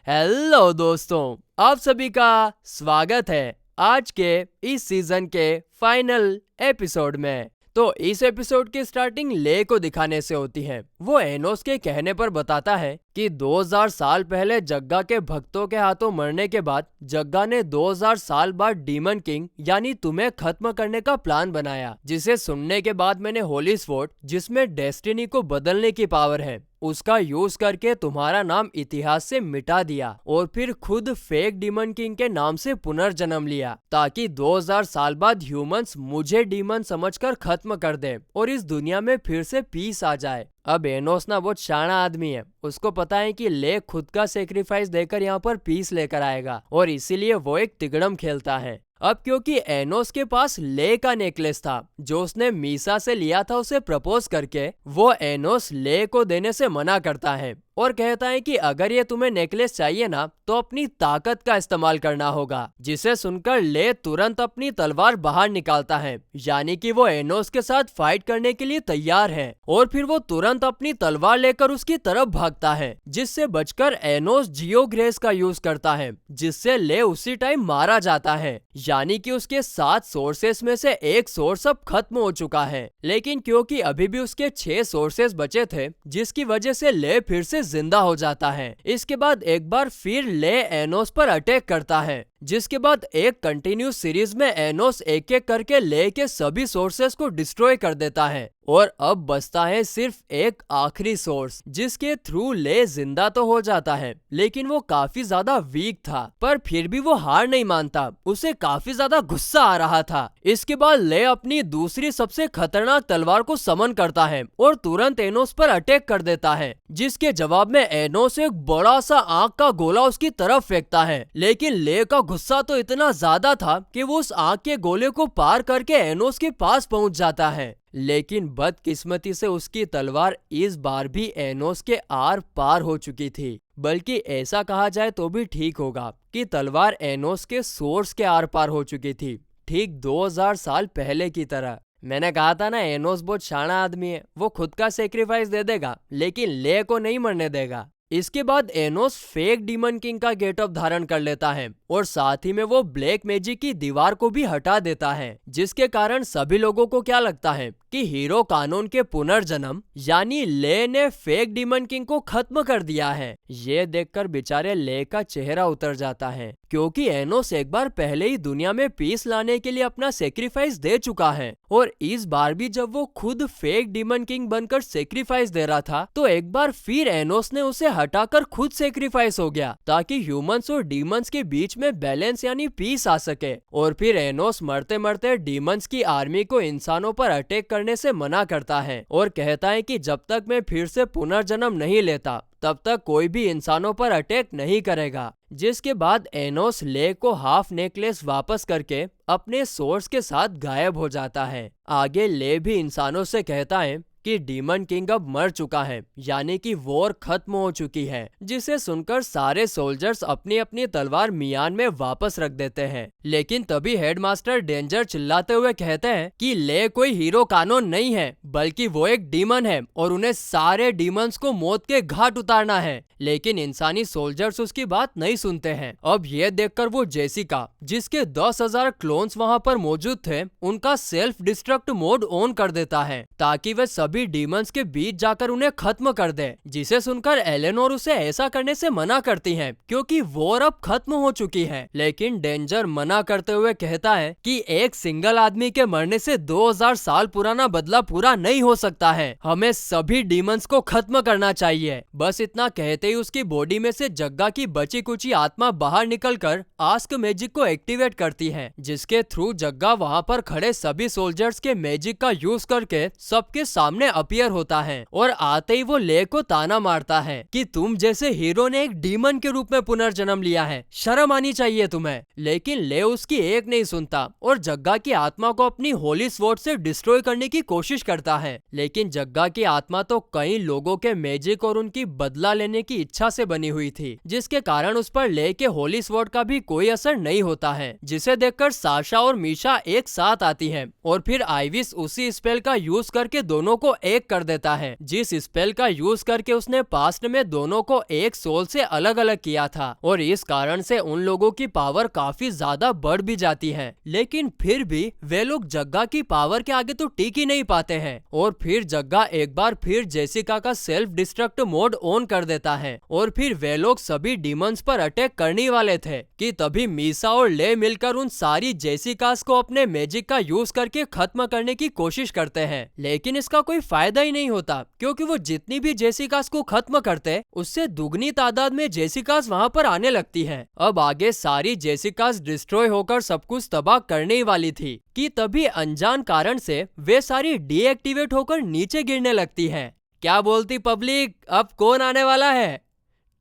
Hello दोस्तों, आप सभी का स्वागत है आज के इस सीजन के फाइनल एपिसोड में। तो इस एपिसोड की स्टार्टिंग ले को दिखाने से होती है। वो एनोस के कहने पर बताता है कि 2000 साल पहले जग्गा के भक्तों के हाथों मरने के बाद जग्गा ने 2000 साल बाद डीमन किंग यानी तुम्हें खत्म करने का प्लान बनाया, जिसे सुनने के बाद मैंने होली स्वॉर्ड, जिसमें डेस्टिनी को बदलने की पावर है, उसका यूज करके तुम्हारा नाम इतिहास से मिटा दिया और फिर खुद फेक डीमन किंग के नाम से पुनर्जन्म लिया, ताकि 2000 साल बाद ह्यूमंस मुझे डीमन समझकर खत्म कर दे और इस दुनिया में फिर से पीस आ जाए। अब एनोस ना बहुत शाना आदमी है, उसको पता है कि ले खुद का सेक्रीफाइस देकर यहाँ पर पीस लेकर आएगा और इसीलिए वो एक तिगड़म खेलता है। अब क्योंकि एनोस के पास ले का नेकलेस था जो उसने मीसा से लिया था उसे प्रपोज करके, वो एनोस ले को देने से मना करता है और कहता है कि अगर ये तुम्हें नेकलेस चाहिए ना तो अपनी ताकत का इस्तेमाल करना होगा, जिसे सुनकर ले तुरंत अपनी तलवार बाहर निकालता है, यानी कि वो एनोस के साथ फाइट करने के लिए तैयार है और फिर वो तुरंत अपनी तलवार लेकर उसकी तरफ भागता है, जिससे बचकर एनोस जियो ग्रेस का यूज करता है, जिससे ले उसी टाइम मारा जाता है, यानी कि उसके 7 सोर्सेस में से एक सोर्स अब खत्म हो चुका है। लेकिन क्योंकि अभी भी उसके 6 सोर्सेस बचे थे, जिसकी वजह से ले फिर से जिंदा हो जाता है। इसके बाद एक बार फिर ले एनोस पर अटैक करता है, जिसके बाद एक कंटिन्यूस सीरीज में एनोस एक एक करके ले के सभी सोर्सेस को डिस्ट्रॉय कर देता है और अब बचता है सिर्फ एक आखिरी सोर्स, जिसके थ्रू ले जिंदा तो हो जाता है, लेकिन वो काफी ज्यादा वीक था, पर फिर भी वो हार नहीं मानता, उसे काफी ज्यादा गुस्सा आ रहा था। इसके बाद ले अपनी दूसरी सबसे खतरनाक तलवार को समन करता है और तुरंत एनोस पर अटैक कर देता है, जिसके जवाब में एनोस एक बड़ा सा आग का गोला उसकी तरफ फेंकता है, लेकिन ले का गुस्सा तो इतना ज्यादा था कि वो उस आग के गोले को पार करके एनोस के पास पहुंच जाता है। लेकिन बदकिस्मती से उसकी तलवार इस बार भी एनोस के आर पार हो चुकी थी, बल्कि ऐसा कहा जाए तो भी ठीक होगा कि तलवार एनोस के सोर्स के आर पार हो चुकी थी, ठीक 2000 साल पहले की तरह। मैंने कहा था ना, एनोस बहुत शाना आदमी है, वो खुद का सेक्रीफाइस दे देगा लेकिन ले को नहीं मरने देगा। इसके बाद एनोस फेक डीमन किंग का गेटअप धारण कर लेता है और साथ ही में वो ब्लैक मैजिक की दीवार को भी हटा देता है, जिसके कारण सभी लोगों को क्या लगता है कि हीरो कानून के पुनर्जन्म यानी ले ने फेक डीमन किंग को खत्म कर दिया है। ये देखकर बेचारे ले का चेहरा उतर जाता है, क्योंकि एनोस एक बार पहले ही दुनिया में पीस लाने के लिए अपना सेक्रीफाइस दे चुका है और इस बार भी जब वो खुद फेक डीमन किंग बनकर सेक्रीफाइस दे रहा था तो एक बार फिर एनोस ने उसे हटाकर खुद सेक्रीफाइस हो गया, ताकि ह्यूमंस और डीमंस के बीच में बैलेंस यानी पीस आ सके। और फिर एनोस मरते मरते डीमंस की आर्मी को इंसानों पर अटैक करने से मना करता है और कहता है कि जब तक मैं फिर से पुनर्जन्म नहीं लेता तब तक कोई भी इंसानों पर अटैक नहीं करेगा। जिसके बाद एनोस ले को हाफ नेकलेस वापस करके अपने सोर्स के साथ गायब हो जाता है। आगे ले भी इंसानों से कहता है कि डीमन किंग अब मर चुका है, यानी कि वॉर खत्म हो चुकी है, जिसे सुनकर सारे सोल्जर्स अपनी अपनी तलवार मियान में वापस रख देते हैं। लेकिन तभी हेडमास्टर डेंजर चिल्लाते हुए कहते हैं कि ले कोई हीरो कानून नहीं है, बल्कि वो एक डीमन है और उन्हें सारे डीमंस को मौत के घाट उतारना है। लेकिन इंसानी सोल्जर्स उसकी बात नहीं सुनते हैं। अब ये देखकर वो जेसिका, जिसके 10,000 क्लोन्स वहाँ पर मौजूद थे, उनका सेल्फ डिस्ट्रक्ट मोड ऑन कर देता है, ताकि वे सभी डीमंस के बीच जाकर उन्हें खत्म कर दे। जिसे सुनकर एलेनोर उसे ऐसा करने से मना करती है, क्योंकि वॉर अब खत्म हो चुकी है। लेकिन डेंजर मना करते हुए कहता है कि एक सिंगल आदमी के मरने से 2000 साल पुराना बदला पूरा नहीं हो सकता है, हमें सभी डीमंस को खत्म करना चाहिए। बस इतना कहते ही उसकी बॉडी में से जग्गा की बची कुची आत्मा बाहर निकलकर आस्क मैजिक को एक्टिवेट करती है, जिसके थ्रू जग्गा वहाँ पर खड़े सभी सोल्जर्स के मैजिक का यूज करके सबके सामने अपीयर होता है और आते ही वो ले को ताना मारता है कि तुम जैसे हीरो ने एक डीमन के रूप में पुनर्जन्म लिया है, शर्म आनी चाहिए तुम्हें। लेकिन ले उसकी एक नहीं सुनता और जग्गा की आत्मा को अपनी होली स्वॉर्ड से डिस्ट्रॉय करने की कोशिश करता है। लेकिन जग्गा की आत्मा तो कई लोगों के मैजिक और उनकी बदला लेने की इच्छा से बनी हुई थी, जिसके कारण उस पर ले के होली स्वॉर्ड का भी कोई असर नहीं होता है, जिसे देखकर साशा और मीशा एक साथ आती है और फिर आइविस उसी स्पेल का यूज करके दोनों को को एक कर देता है, जिस स्पेल का यूज करके उसने पास्ट में दोनों को एक सोल से अलग अलग किया था। और इस कारण से उन लोगों की पावर काफी ज्यादा बढ़ भी जाती है, लेकिन फिर भी वे लोग जग्गा की पावर के आगे तो टिक ही नहीं पाते हैं। और फिर जग्गा एक बार फिर जेसिका का सेल्फ डिस्ट्रक्ट मोड ऑन कर देता है और फिर वे लोग सभी डीमंस पर अटैक करने वाले थे कि तभी मीसा और ले मिलकर उन सारी जेसिकास को अपने मैजिक का यूज करके खत्म करने की कोशिश करते हैं। लेकिन इसका कोई फायदा ही नहीं होता, क्योंकि वो जितनी भी जेसिकास को खत्म करते उससे दुगनी तादाद में जेसिकास वहाँ पर आने लगती है। अब आगे सारी जेसिकास डिस्ट्रॉय होकर सब कुछ तबाह करने ही वाली थी कि तभी अनजान कारण से वे सारी डीएक्टिवेट होकर नीचे गिरने लगती हैं। क्या बोलती पब्लिक, अब कौन आने वाला है?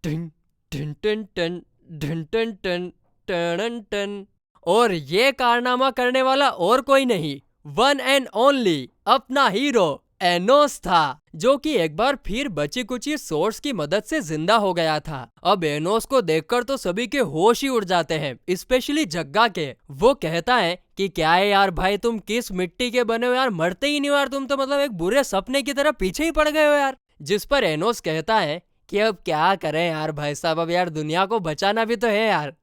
टन टन टन टन टन टन टन टन टन। और ये कारनामा करने वाला और कोई नहीं, वन एंड ओनली अपना हीरो एनोस था, जो कि एक बार फिर बची कुची सोर्स की मदद से जिंदा हो गया था। अब एनोस को देखकर तो सभी के होश ही उड़ जाते हैं, स्पेशली जग्गा के। वो कहता है कि क्या है यार भाई, तुम किस मिट्टी के बने हो यार, मरते ही नहीं हो यार, तुम तो मतलब एक बुरे सपने की तरह पीछे ही पड़ गए हो यार। जिस पर एनोस कहता है कि अब क्या करें यार भाई साहब, अब यार दुनिया को बचाना भी तो है यार।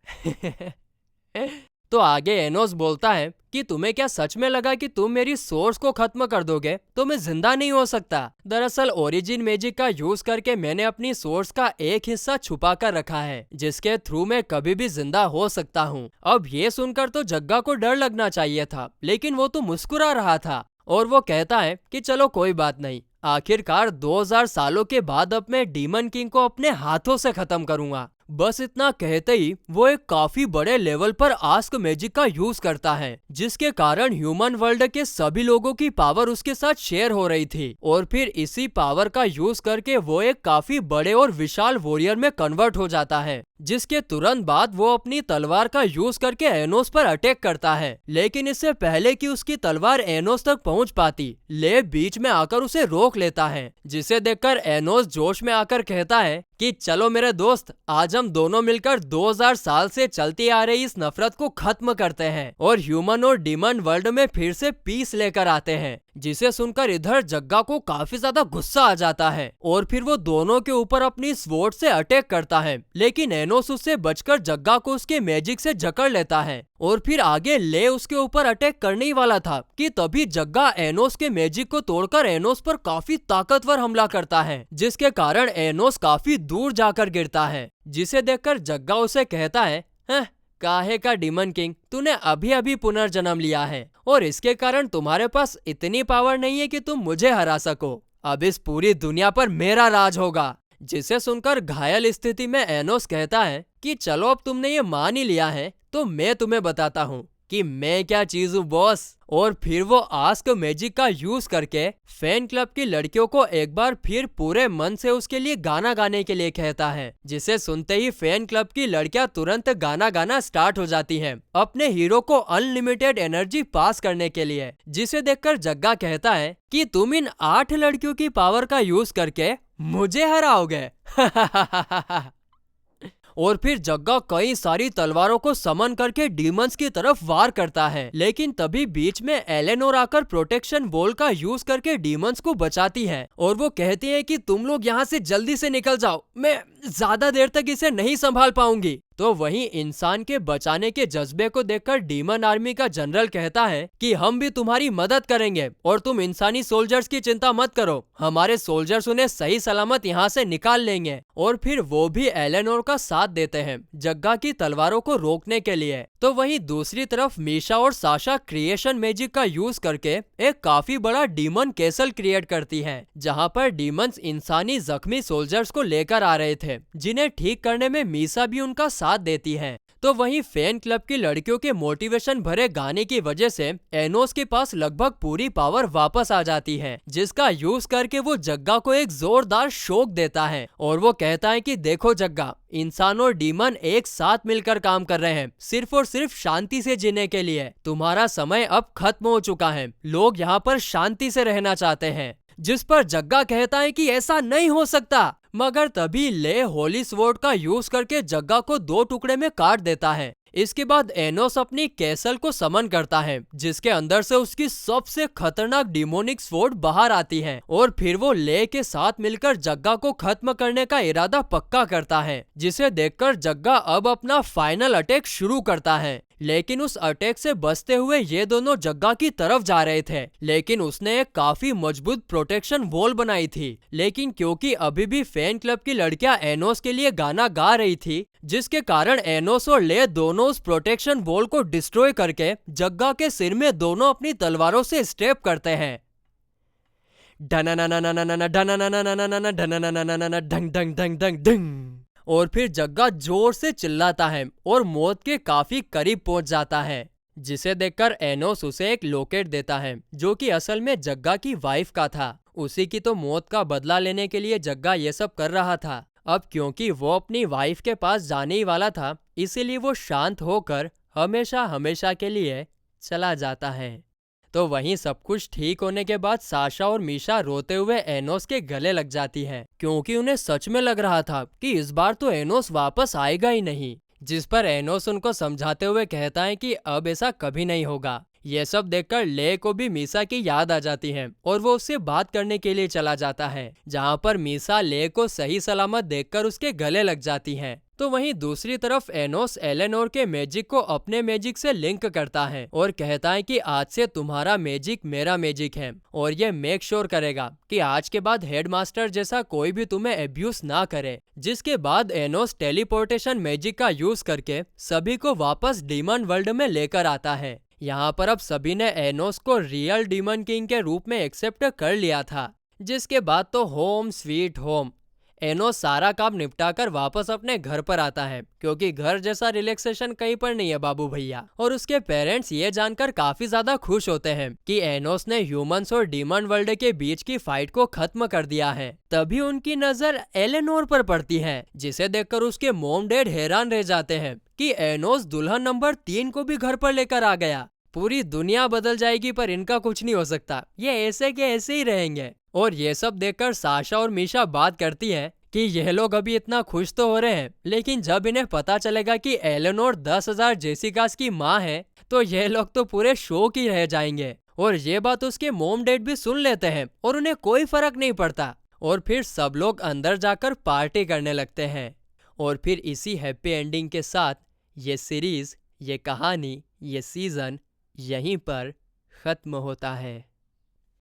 तो आगे एनोस बोलता है कि तुम्हें क्या सच में लगा कि तुम मेरी सोर्स को खत्म कर दोगे तो मैं जिंदा नहीं हो सकता? दरअसल ओरिजिन मैजिक का यूज करके मैंने अपनी सोर्स का एक हिस्सा छुपा कर रखा है, जिसके थ्रू मैं कभी भी जिंदा हो सकता हूँ। अब ये सुनकर तो जग्गा को डर लगना चाहिए था, लेकिन वो तो मुस्कुरा रहा था और वो कहता है कि चलो कोई बात नहीं, आखिरकार 2000 सालों के बाद अब मैं डीमन किंग को अपने हाथों से खत्म करूंगा। बस इतना कहते ही वो एक काफी बड़े लेवल पर आस्क मैजिक का यूज करता है, जिसके कारण ह्यूमन वर्ल्ड के सभी लोगों की पावर उसके साथ शेयर हो रही थी। और फिर इसी पावर का यूज करके वो एक काफी बड़े और विशाल वॉरियर में कन्वर्ट हो जाता है, जिसके तुरंत बाद वो अपनी तलवार का यूज करके एनोस पर अटैक करता है। लेकिन इससे पहले कि उसकी तलवार एनोस तक पहुंच पाती, ले बीच में आकर उसे रोक लेता है, जिसे देखकर एनोस जोश में आकर कहता है कि चलो मेरे दोस्त, आज हम दोनों मिलकर 2000 साल से चलती आ रही इस नफरत को खत्म करते हैं और ह्यूमन और डीमन वर्ल्ड में फिर से पीस लेकर आते हैं। जिसे सुनकर इधर जग्गा को काफी ज्यादा गुस्सा आ जाता है और फिर वो दोनों के ऊपर अपनी स्वॉर्ड से अटैक करता है, लेकिन एनोस उससे बचकर जग्गा को उसके मैजिक से जकड़ लेता है। और फिर आगे ले उसके ऊपर अटैक करने ही वाला था कि तभी जग्गा एनोस के मैजिक को तोड़कर एनोस पर काफी ताकतवर हमला करता है, जिसके कारण एनोस काफी दूर जाकर गिरता है। जिसे देखकर जग्गा उसे कहता है, काहे का डीमन किंग, तूने अभी अभी पुनर्जन्म लिया है और इसके कारण तुम्हारे पास इतनी पावर नहीं है कि तुम मुझे हरा सको। अब इस पूरी दुनिया पर मेरा राज होगा। जिसे सुनकर घायल स्थिति में एनोस कहता है कि चलो अब तुमने ये मान ही लिया है तो मैं तुम्हें बताता हूँ कि मैं क्या चीज हूँ बॉस। और फिर वो आस्क मैजिक का यूज करके फैन क्लब की लड़कियों को एक बार फिर पूरे मन से उसके लिए गाना गाने के लिए कहता है, जिसे सुनते ही फैन क्लब की लड़कियां तुरंत गाना गाना स्टार्ट हो जाती हैं, अपने हीरो को अनलिमिटेड एनर्जी पास करने के लिए। जिसे देखकर जग्गा कहता है कि तुम इन 8 लड़कियों की पावर का यूज करके मुझे हराओगे। और फिर जग्गा कई सारी तलवारों को समन करके डीमंस की तरफ वार करता है, लेकिन तभी बीच में एलेनोर आकर प्रोटेक्शन वॉल का यूज करके डीमंस को बचाती है और वो कहती है कि तुम लोग यहाँ से जल्दी से निकल जाओ, मैं ज्यादा देर तक इसे नहीं संभाल पाऊंगी। तो वहीं इंसान के बचाने के जज्बे को देखकर डीमन आर्मी का जनरल कहता है कि हम भी तुम्हारी मदद करेंगे और तुम इंसानी सोल्जर्स की चिंता मत करो, हमारे सोल्जर्स उन्हें सही सलामत यहाँ से निकाल लेंगे। और फिर वो भी एलेनोर का साथ देते हैं जग्गा की तलवारों को रोकने के लिए। तो वहीं दूसरी तरफ मीशा और साशा क्रिएशन मैजिक का यूज करके एक काफी बड़ा डीमन कैसल क्रिएट करती है, जहाँ पर डीमंस इंसानी जख्मी सोल्जर्स को लेकर आ रहे थे, जिन्हें ठीक करने में मीशा भी उनका साथ देती है। तो वहीं फैन क्लब की लड़कियों के मोटिवेशन भरे गाने की वजह से एनोस के पास लगभग पूरी पावर वापस आ जाती है, जिसका यूज करके वो जग्गा को एक जोरदार शॉक देता है और वो कहता है कि देखो जग्गा, इंसान और डीमन एक साथ मिलकर काम कर रहे हैं सिर्फ और सिर्फ शांति से जीने के लिए। तुम्हारा समय अब खत्म हो चुका है, लोग यहाँ पर शांति से रहना चाहते हैं। जिस पर जग्गा कहता है कि ऐसा नहीं हो सकता, मगर तभी ले होली स्वॉर्ड का यूज करके जग्गा को 2 टुकड़े में काट देता है। इसके बाद एनोस अपनी कैसल को समन करता है, जिसके अंदर से उसकी सबसे खतरनाक डिमोनिक स्वॉर्ड बाहर आती है और फिर वो ले के साथ मिलकर जग्गा को खत्म करने का इरादा पक्का करता है, जिसे देखकर जग्गा अब अपना फाइनल अटैक शुरू करता है। लेकिन उस अटैक से बचते हुए ये दोनों जग्गा की तरफ जा रहे थे, लेकिन उसने एक काफी मजबूत प्रोटेक्शन वॉल बनाई थी। लेकिन क्योंकि अभी भी फैन क्लब की लड़कियां एनोस के लिए गाना गा रही थी, जिसके कारण एनोस और ले दोनों उस प्रोटेक्शन वॉल को डिस्ट्रॉय करके जग्गा के सिर में दोनों अपनी तलवारों से स्टेप करते हैं। ढंग ढंग ढंग ढंग ढंग। और फिर जग्गा जोर से चिल्लाता है और मौत के काफी करीब पहुंच जाता है, जिसे देखकर एनोस उसे एक लॉकेट देता है, जो कि असल में जग्गा की वाइफ का था। उसी की तो मौत का बदला लेने के लिए जग्गा ये सब कर रहा था। अब क्योंकि वो अपनी वाइफ के पास जाने ही वाला था, इसीलिए वो शांत होकर हमेशा हमेशा के लिए चला जाता है। तो वहीं सब कुछ ठीक होने के बाद साशा और मीशा रोते हुए एनोस के गले लग जाती हैं, क्योंकि उन्हें सच में लग रहा था कि इस बार तो एनोस वापस आएगा ही नहीं। जिस पर एनोस उनको समझाते हुए कहता है कि अब ऐसा कभी नहीं होगा। ये सब देखकर ले को भी मीसा की याद आ जाती है और वो उससे बात करने के लिए चला जाता है, जहाँ पर मीसा ले को सही सलामत देखकर उसके गले लग जाती है। तो वहीं दूसरी तरफ एनोस एलेनोर के मैजिक को अपने मैजिक से लिंक करता है और कहता है कि आज से तुम्हारा मैजिक मेरा मैजिक है और ये मेक श्योर करेगा कि आज के बाद हेडमास्टर जैसा कोई भी तुम्हें एब्यूज ना करे। जिसके बाद एनोस टेलीपोर्टेशन मैजिक का यूज करके सभी को वापस डीमन वर्ल्ड में लेकर आता है। यहाँ पर अब सभी ने एनोस को रियल डीमन किंग के रूप में एक्सेप्ट कर लिया था। जिसके बाद तो होम स्वीट होम, एनोस सारा काम निपटाकर वापस अपने घर पर आता है, क्योंकि घर जैसा रिलैक्सेशन कहीं पर नहीं है बाबू भैया। और उसके पेरेंट्स ये जानकर काफी ज्यादा खुश होते हैं कि एनोस ने ह्यूमंस और डीमन वर्ल्ड के बीच की फाइट को खत्म कर दिया है। तभी उनकी नजर एलेनोर पर पड़ती है, जिसे देखकर उसके मॉम डैड हैरान रह जाते हैं कि एनोस दुल्हन नंबर 3 को भी घर पर लेकर आ गया। पूरी दुनिया बदल जाएगी पर इनका कुछ नहीं हो सकता, ये ऐसे के ऐसे ही रहेंगे। और ये सब देखकर साशा और मीशा बात करती है कि यह लोग अभी इतना खुश तो हो रहे हैं, लेकिन जब इन्हें पता चलेगा कि एलेनोर 10,000 जेसिकास की माँ है, तो यह लोग तो पूरे शौक ही रह जाएंगे। और ये बात उसके मॉम डैड भी सुन लेते हैं और उन्हें कोई फर्क नहीं पड़ता। और फिर सब लोग अंदर जाकर पार्टी करने लगते हैं। और फिर इसी हैप्पी एंडिंग के साथ ये सीरीज, ये कहानी, ये सीजन यहीं पर खत्म होता है।